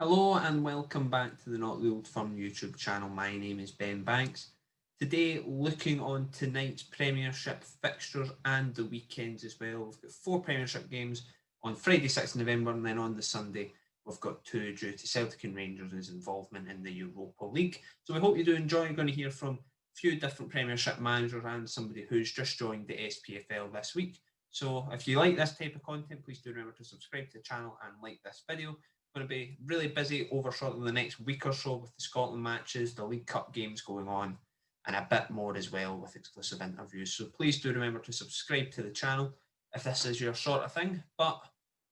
Hello and welcome back to the Not the Old Firm YouTube channel. My name is Ben Banks. Today, looking on tonight's Premiership fixtures and the weekends as well. We've got 4 Premiership games on Friday 6th November, and then on the Sunday we've got 2 due to Celtic and Rangers' involvement in the Europa League. So we hope you do enjoy. You're going to hear from a few different Premiership managers and somebody who's just joined the SPFL this week. So if you like this type of content, please do remember to subscribe to the channel and like this video. Going to be really busy over short of the next week or so with the Scotland matches, the League Cup games going on, and a bit more as well with exclusive interviews. So please do remember to subscribe to the channel if this is your sort of thing. But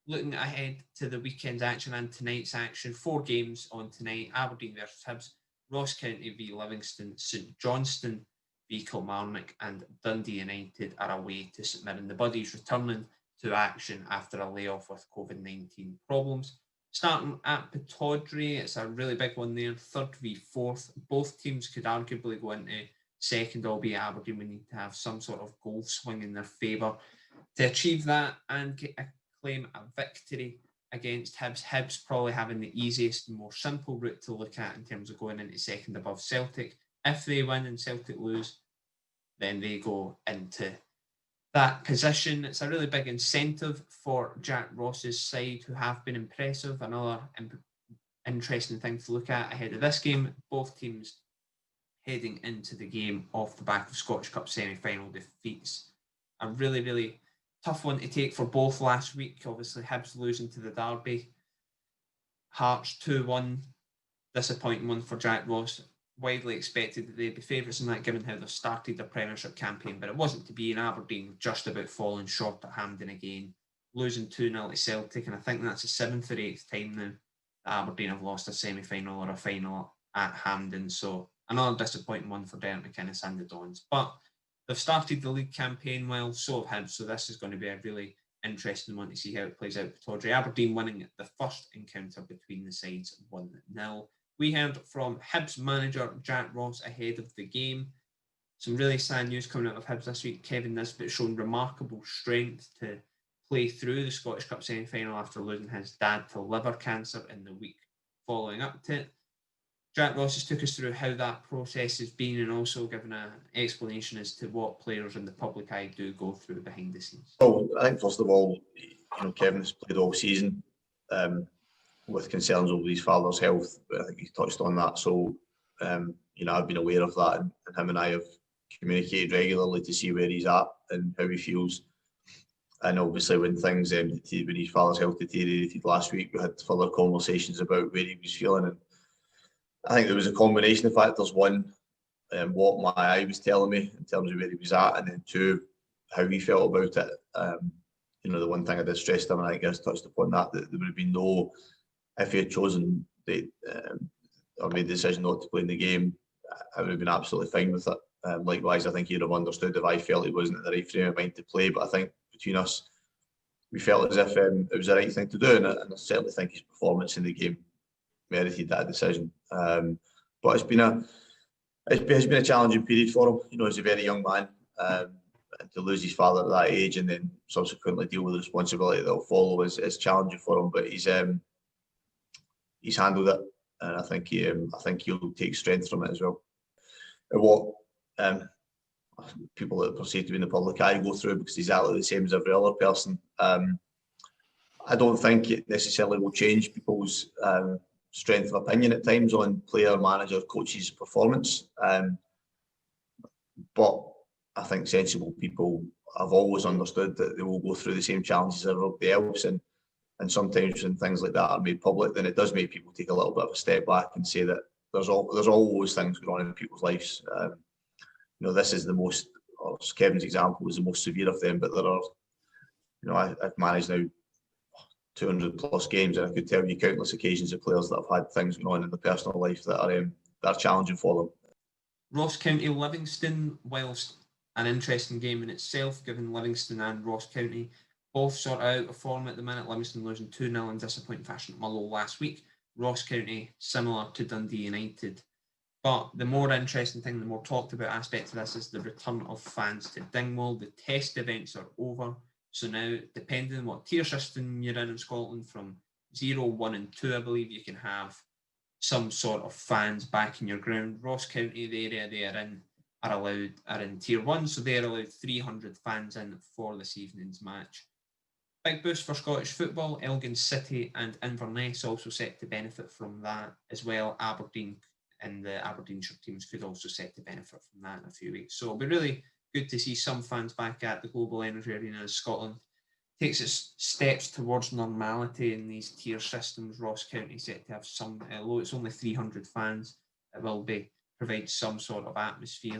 looking ahead to the weekend's action and tonight's action, 4 games on tonight: Aberdeen versus Hibs, Ross County v Livingston, St Johnstone v Kilmarnock, and Dundee United are away to St Mirren. The Buddies returning to action after a layoff with COVID-19 problems. Starting at Pittodrie, it's a really big one there, 3rd v 4th. Both teams could arguably go into second, albeit Aberdeen would need to have some sort of goal swing in their favour to achieve that and claim a victory against Hibs. Hibs probably having the easiest and more simple route to look at in terms of going into second above Celtic. If they win and Celtic lose, then they go into that position. It's a really big incentive for Jack Ross's side, who have been impressive. Another interesting thing to look at ahead of this game: both teams heading into the game off the back of Scottish Cup semi-final defeats. A really, really tough one to take for both last week. Obviously, Hibs losing to the Derby, Hearts 2-1, disappointing one for Jack Ross. Widely expected that they'd be favourites in that, given how they've started their Premiership campaign, but it wasn't to be. In Aberdeen just about falling short at Hampden again, losing 2-0 to Celtic, and I think that's the 7th or 8th time now that Aberdeen have lost a semi-final or a final at Hampden. So another disappointing one for Derek McInnes and the Dons. But they've started the league campaign well, so have Hibs, so this is going to be a really interesting one to see how it plays out for Pittodrie. Aberdeen winning the first encounter between the sides 1-0. We heard from Hibs manager Jack Ross ahead of the game. Some really sad news coming out of Hibs this week. Kevin Nisbet showing remarkable strength to play through the Scottish Cup semi-final after losing his dad to liver cancer in the week following up to it. Jack Ross has took us through how that process has been, and also given an explanation as to what players in the public eye do go through behind the scenes. Well, I think first of all, Kevin has played all season with concerns over his father's health. I think he touched on that. So, I've been aware of that, and him and I have communicated regularly to see where he's at and how he feels. And obviously, when things, when his father's health deteriorated last week, we had further conversations about where he was feeling. And I think there was a combination of factors. One, what my eye was telling me in terms of where he was at, and then 2, how he felt about it. The one thing I did stress to him, and I guess touched upon that there would have been no, if he had chosen or made the decision not to play in the game, I would have been absolutely fine with it. Likewise, I think he'd have understood if I felt he wasn't in the right frame of mind to play. But I think between us, we felt as if it was the right thing to do, and I certainly think his performance in the game merited that decision. But it's been a challenging period for him. He's a very young man, and to lose his father at that age and then subsequently deal with the responsibility that will follow is challenging for him. But he's handled it, and I think he'll take strength from it as well. And what people that are perceived to be in the public eye go through, because he's exactly the same as every other person. I don't think it necessarily will change people's strength of opinion at times on player, manager, coaches' performance. But I think sensible people have always understood that they will go through the same challenges as everybody else. And sometimes when things like that are made public, then it does make people take a little bit of a step back and say that there's always things going on in people's lives. This is the most, or Kevin's example was the most severe of them, but there are, I've managed now 200 plus games, and I could tell you countless occasions of players that have had things going on in their personal life that are challenging for them. Ross County Livingston, whilst an interesting game in itself, given Livingston and Ross County both sort of out of form at the minute. Livingston losing 2-0 in disappointing fashion at Motherwell last week. Ross County similar to Dundee United. But the more interesting thing, the more talked about aspect of this is the return of fans to Dingwall. The test events are over. So now, depending on what tier system you're in Scotland, from 0, 1 and 2, I believe you can have some sort of fans back in your ground. Ross County, the area they are in Tier 1, so they're allowed 300 fans in for this evening's match. Big boost for Scottish football. Elgin City and Inverness also set to benefit from that as well. Aberdeen and the Aberdeenshire teams could also set to benefit from that in a few weeks. So it'll be really good to see some fans back at the Global Energy Arena as Scotland takes its steps towards normality in these tier systems. Ross County set to have some, although it's only 300 fans, it will provide some sort of atmosphere.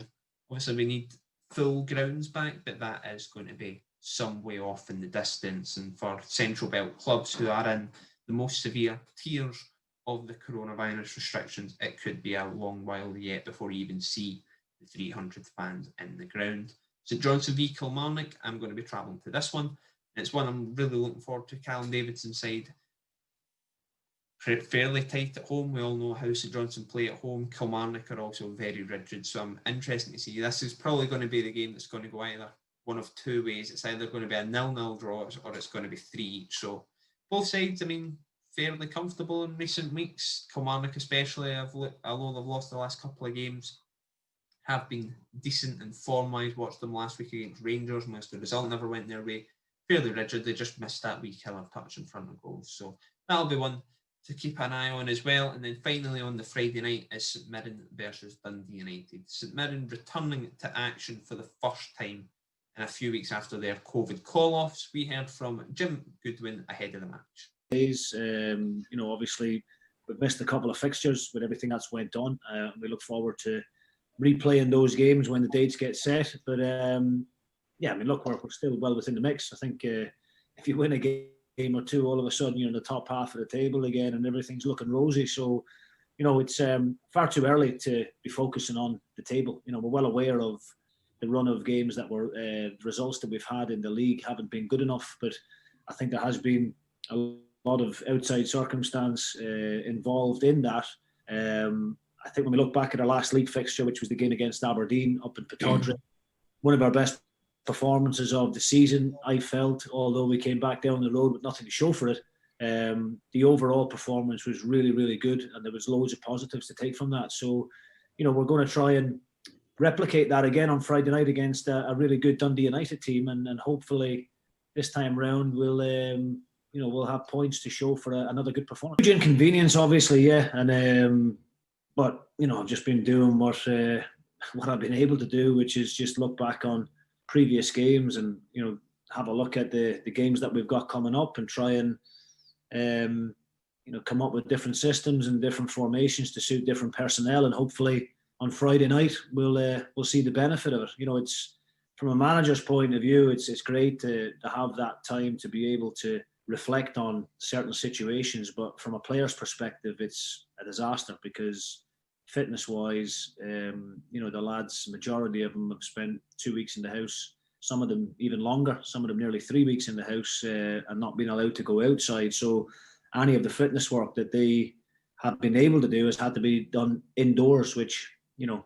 Obviously, we need full grounds back, but that is going to be some way off in the distance. And for Central Belt clubs who are in the most severe tiers of the coronavirus restrictions, it could be a long while yet before you even see the 300 fans in the ground. St Johnstone v Kilmarnock, I'm going to be travelling to this one. It's one I'm really looking forward to. Callum Davidson's side fairly tight at home. We all know how St Johnstone play at home. Kilmarnock are also very rigid, so I'm interested to see. This is probably going to be the game that's going to go either one of two ways. It's either going to be a 0-0 draw or it's going to be 3 each. So both sides, I mean, fairly comfortable in recent weeks. Kilmarnock especially, although they've lost the last couple of games, have been decent and form-wise. Watched them last week against Rangers, and the result never went their way. Fairly rigid. They just missed that wee killer touch in front of goals. So that'll be one to keep an eye on as well. And then finally on the Friday night is St Mirren versus Dundee United. St Mirren returning to action for the first time in a few weeks after their COVID call-offs. We heard from Jim Goodwin ahead of the match. Obviously we've missed a couple of fixtures with everything that's went on. We look forward to replaying those games when the dates get set. But we're still well within the mix. I think if you win a game or two, all of a sudden you're in the top half of the table again and everything's looking rosy. So, it's far too early to be focusing on the table. We're well aware of the run of games that were results that we've had in the league haven't been good enough, but I think there has been a lot of outside circumstance involved in that. I think when we look back at our last league fixture, which was the game against Aberdeen up in Pittodrie, one of our best performances of the season, I felt, although we came back down the road with nothing to show for it. The overall performance was really, really good, and there was loads of positives to take from that. So, we're going to try and replicate that again on Friday night against a really good Dundee United team, and hopefully this time round we'll have points to show for another good performance. Huge inconvenience, obviously, yeah, and but I've just been doing what I've been able to do, which is just look back on previous games and have a look at the games that we've got coming up and try and come up with different systems and different formations to suit different personnel, and hopefully on Friday night we'll see the benefit of it. It's from a manager's point of view, it's great to have that time to be able to reflect on certain situations, but from a player's perspective it's a disaster because fitness-wise, the lads, majority of them have spent 2 weeks in the house, some of them even longer, some of them nearly 3 weeks in the house and not being allowed to go outside. So any of the fitness work that they have been able to do has had to be done indoors, which,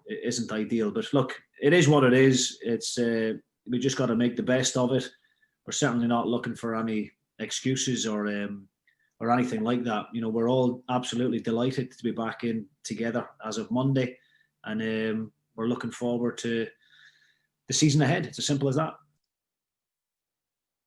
isn't ideal. But look, it is what it is. It's we just got to make the best of it. We're certainly not looking for any excuses or anything like that. We're all absolutely delighted to be back in together as of Monday, and we're looking forward to the season ahead. It's as simple as that.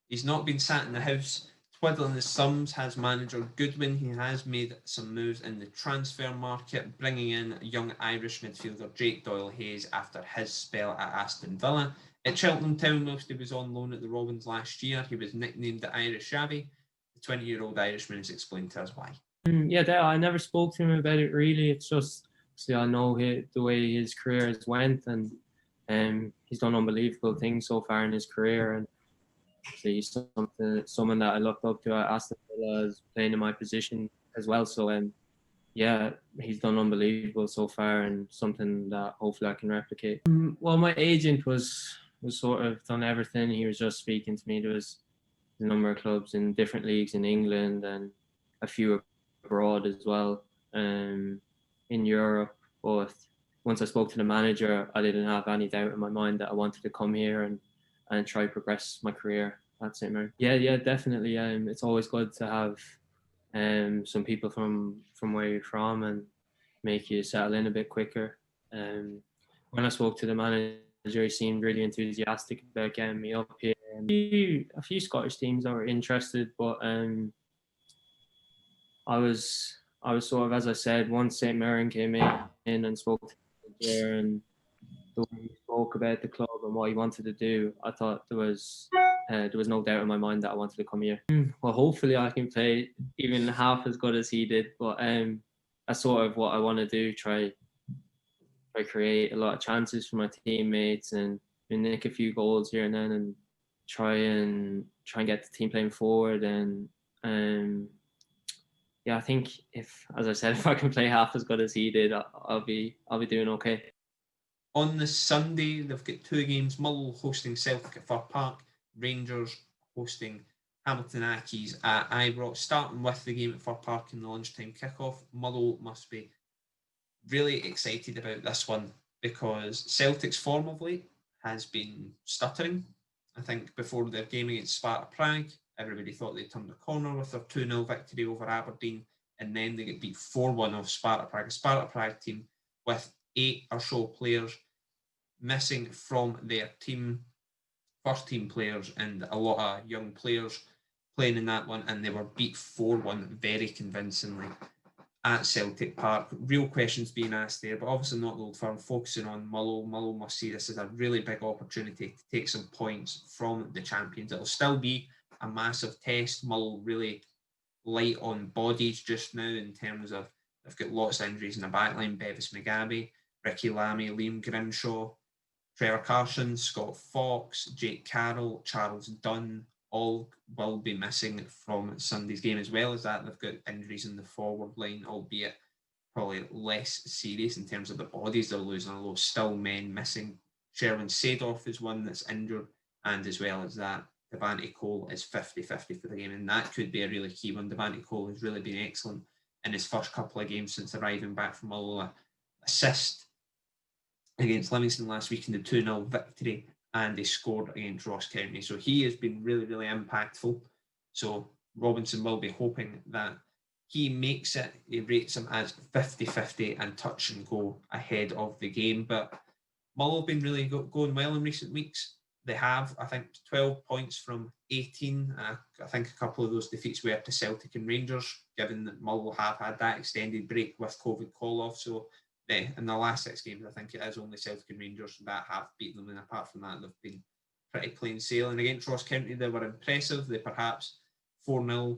He's not been sat in the house twiddling his thumbs, has manager Goodwin. He has made some moves in the transfer market, bringing in young Irish midfielder Jake Doyle-Hayes after his spell at Aston Villa. At Cheltenham Town, whilst he was on loan at the Robins last year, he was nicknamed the Irish Shabby. The 20-year-old Irishman has explained to us why. I never spoke to him about it really. It's just, I know the way his career has went, and he's done unbelievable things so far in his career, and he's someone that I looked up to at Aston Villa as playing in my position as well. So he's done unbelievable so far, and something that hopefully I can replicate. Well, my agent was sort of done everything. He was just speaking to me. There was a number of clubs in different leagues in England and a few abroad as well, in Europe. But once I spoke to the manager, I didn't have any doubt in my mind that I wanted to come here and try to progress my career at St Mirren. Yeah, definitely. It's always good to have some people from where you're from and make you settle in a bit quicker. When I spoke to the manager, he seemed really enthusiastic about getting me up here. And a few Scottish teams that were interested, but I was sort of, as I said, once St Mirren came in and spoke to the manager and the way he spoke about the club and what he wanted to do, I thought there was no doubt in my mind that I wanted to come here. Well, hopefully I can play even half as good as he did, but that's sort of what I want to do. Try create a lot of chances for my teammates and nick a few goals here and then, and try and get the team playing forward. And yeah, I think if I can play half as good as he did, I'll be doing okay. On the Sunday, they've got 2 games. Motherwell hosting Celtic at Fir Park, Rangers hosting Hamilton Accies at Ibrox. Starting with the game at Fir Park in the lunchtime kickoff, Motherwell must be really excited about this one because Celtic's form of late has been stuttering. I think before their game against Sparta Prague, everybody thought they turned the corner with their 2-0 victory over Aberdeen, and then they get beat 4-1 off Sparta Prague. A Sparta Prague team with 8 or so players missing from their team, first team players, and a lot of young players playing in that one, and they were beat 4-1 very convincingly at Celtic Park. Real questions being asked there, but obviously not the Old Firm, focusing on Motherwell. Motherwell must see this as a really big opportunity to take some points from the champions. It'll still be a massive test. Motherwell really light on bodies just now in terms of they've got lots of injuries in the backline. Bevis McGabby, Ricky Lamy, Liam Grimshaw, Trevor Carson, Scott Fox, Jake Carroll, Charles Dunn, all will be missing from Sunday's game. As well as that, they've got injuries in the forward line, albeit probably less serious in terms of the bodies they're losing, although still men missing. Sherwin Sadorf is one that's injured, and as well as that, Devante Cole is 50-50 for the game, and that could be a really key one. Devante Cole has really been excellent in his first couple of games since arriving back from Motherwell. Assist against Livingston last week in the 2-0 victory, and they scored against Ross County. So he has been really, really impactful. So Robinson will be hoping that he makes it. He rates him as 50-50 and touch and go ahead of the game. But Mull have been really going well in recent weeks. They have, I think, 12 points from 18. I think a couple of those defeats were to Celtic and Rangers, given that Mull have had that extended break with COVID call-off. So in the last 6 games, I think it is only Celtic and Rangers that have beaten them. And apart from that, they've been pretty plain sailing. Against Ross County, they were impressive. They perhaps 4-0,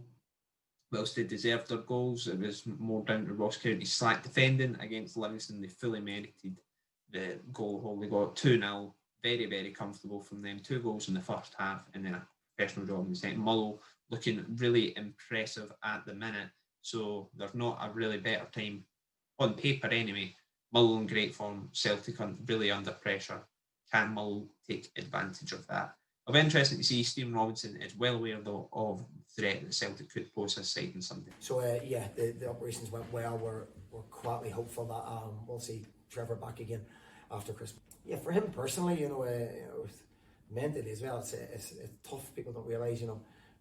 whilst they deserved their goals, it was more down to Ross County's slack defending. Against Livingston, they fully merited the goal haul. They got 2-0, very, very comfortable from them. 2 goals in the first half and then a professional job in the second. Mull looking really impressive at the minute. So there's not a really better time on paper anyway. Mull in great form, Celtic really under pressure. Can Mull take advantage of that? It'll be interesting to see. Stephen Robinson is well aware though of the threat that Celtic could pose his side on Sunday. So the operations went well. We're quietly hopeful that we'll see Trevor back again after Christmas. Yeah, for him personally, mentally as well, it's tough. People don't realise,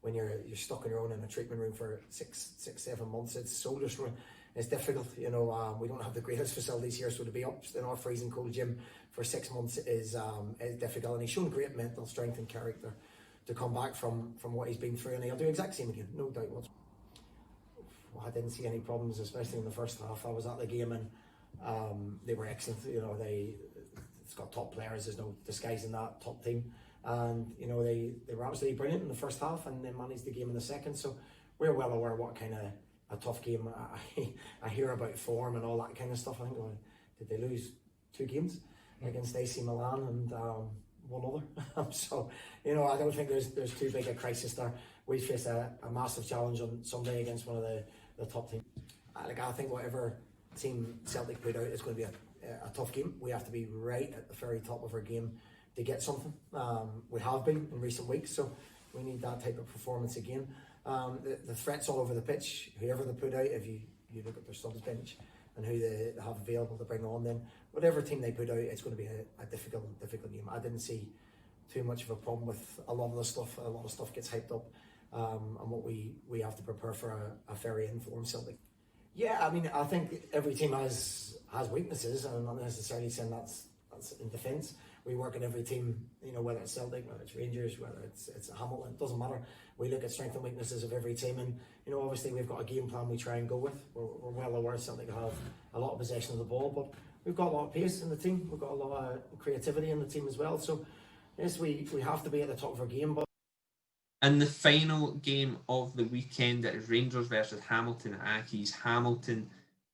when you're stuck on your own in a treatment room for 6-7 months, it's soul destroying. It's difficult, we don't have the greatest facilities here, so to be up in our freezing cold gym for 6 months is difficult. And he's shown great mental strength and character to come back from what he's been through, and he'll do exact same again, no doubt. Well, I didn't see any problems, especially in the first half. I was at the game and they were excellent. It's got top players. There's no disguising that, top team, and they were absolutely brilliant in the first half, and then managed the game in the second. So we're well aware what kind of a tough game. I hear about form and all that kind of stuff. I think, did they lose 2 games against AC Milan and one other? So I don't think there's too big a crisis there. We face a massive challenge on Sunday against one of the top teams. I think whatever team Celtic put out is going to be a tough game. We have to be right at the very top of our game to get something. We have been in recent weeks, so we need that type of performance again. The threats all over the pitch, whoever they put out, if you look at their subs bench and who they have available to bring on, then whatever team they put out, it's going to be a difficult game. I didn't see too much of a problem with a lot of stuff. A lot of stuff gets hyped up and what we have to prepare for a very informed Celtic. Yeah, I mean, I think every team has weaknesses, and I'm not necessarily saying that's in defence. We work at every team, you know, whether it's Celtic, whether it's Rangers, whether it's Hamilton, it doesn't matter. We look at strengths and weaknesses of every team, and you know, obviously we've got a game plan we try and go with. We're well aware Celtic have a lot of possession of the ball, but we've got a lot of pace in the team. We've got a lot of creativity in the team as well. So yes, we have to be at the top of our game. But in the final game of the weekend, it is Rangers versus Hamilton at Accies. Hamilton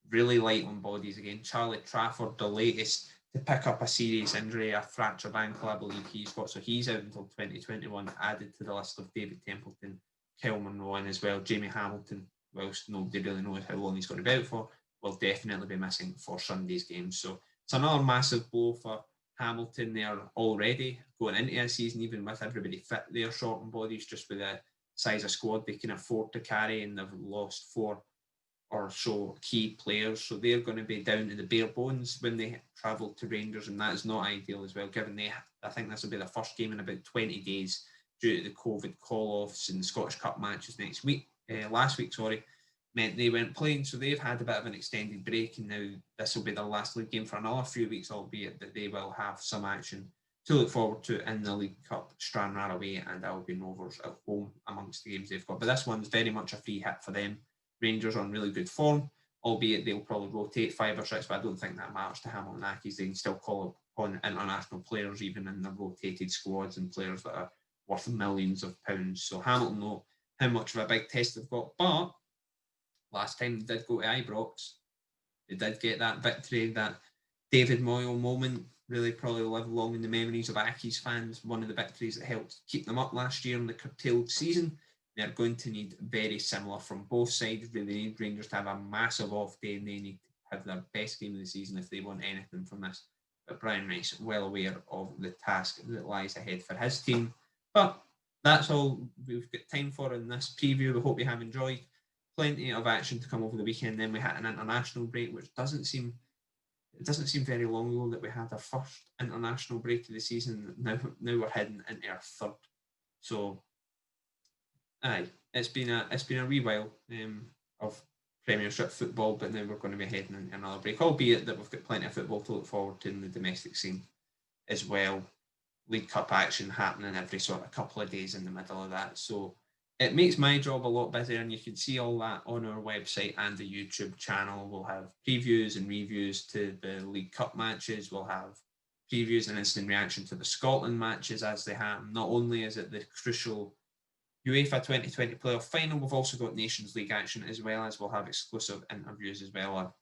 really light on bodies again. Charlie Trafford, the latest to pick up a serious injury, a fractured ankle, I believe he's got. So he's out until 2021, added to the list of David Templeton, Kyle Monroe, and as well Jamie Hamilton, whilst nobody really knows how long he's going to be out for, will definitely be missing for Sunday's game. So it's another massive blow for Hamilton. They're already going into a season, even with everybody fit, they're short on bodies just with the size of squad they can afford to carry, and they've lost 4 or so key players, so they're going to be down to the bare bones when they travel to Rangers, and that is not ideal as well, given I think this will be the first game in about 20 days due to the COVID call-offs and the Scottish Cup matches last week, meant they weren't playing, so they've had a bit of an extended break, and now this will be their last league game for another few weeks, albeit that they will have some action to look forward to in the League Cup, Stranraer away and Albion Rovers at home amongst the games they've got. But this one's very much a free hit for them. Rangers on really good form, albeit they'll probably rotate 5 or 6, but I don't think that matters to Hamilton Accies. They can still call upon international players, even in their rotated squads, and players that are worth millions of pounds. So Hamilton know how much of a big test they've got. But last time they did go to Ibrox, they did get that victory, that David Moyle moment, really probably live long in the memories of Accies fans. One of the victories that helped keep them up last year in the curtailed season. They're going to need very similar from both sides. They need Rangers to have a massive off day, and they need to have their best game of the season if they want anything from this. But Brian Rice, well aware of the task that lies ahead for his team. But that's all we've got time for in this preview. We hope you have enjoyed. Plenty of action to come over the weekend. Then we had an international break, which doesn't seem very long ago that we had our first international break of the season. Now we're heading into our third. So aye, it's been a wee while of Premiership football, but now we're going to be heading into another break, albeit that we've got plenty of football to look forward to in the domestic scene as well. League Cup action happening every sort of couple of days in the middle of that. So it makes my job a lot busier, and you can see all that on our website and the YouTube channel. We'll have previews and reviews to the League Cup matches. We'll have previews and instant reaction to the Scotland matches as they happen. Not only is it the crucial UEFA 2020 playoff final, we've also got Nations League action, as well as we'll have exclusive interviews as well.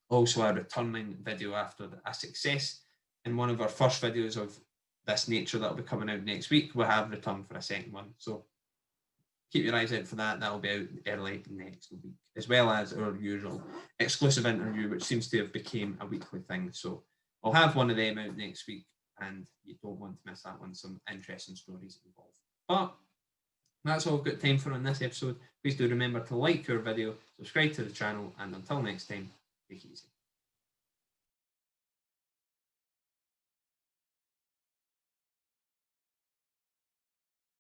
Also a returning video after a success in one of our first videos of this nature that'll be coming out next week. We'll have returned for a second one. So keep your eyes out for that. That'll be out early next week, as well as our usual exclusive interview, which seems to have become a weekly thing. So we'll have one of them out next week, and you don't want to miss that one. Some interesting stories involved. But that's all I've got time for on this episode. Please do remember to like our video, subscribe to the channel, and until next time, take it easy.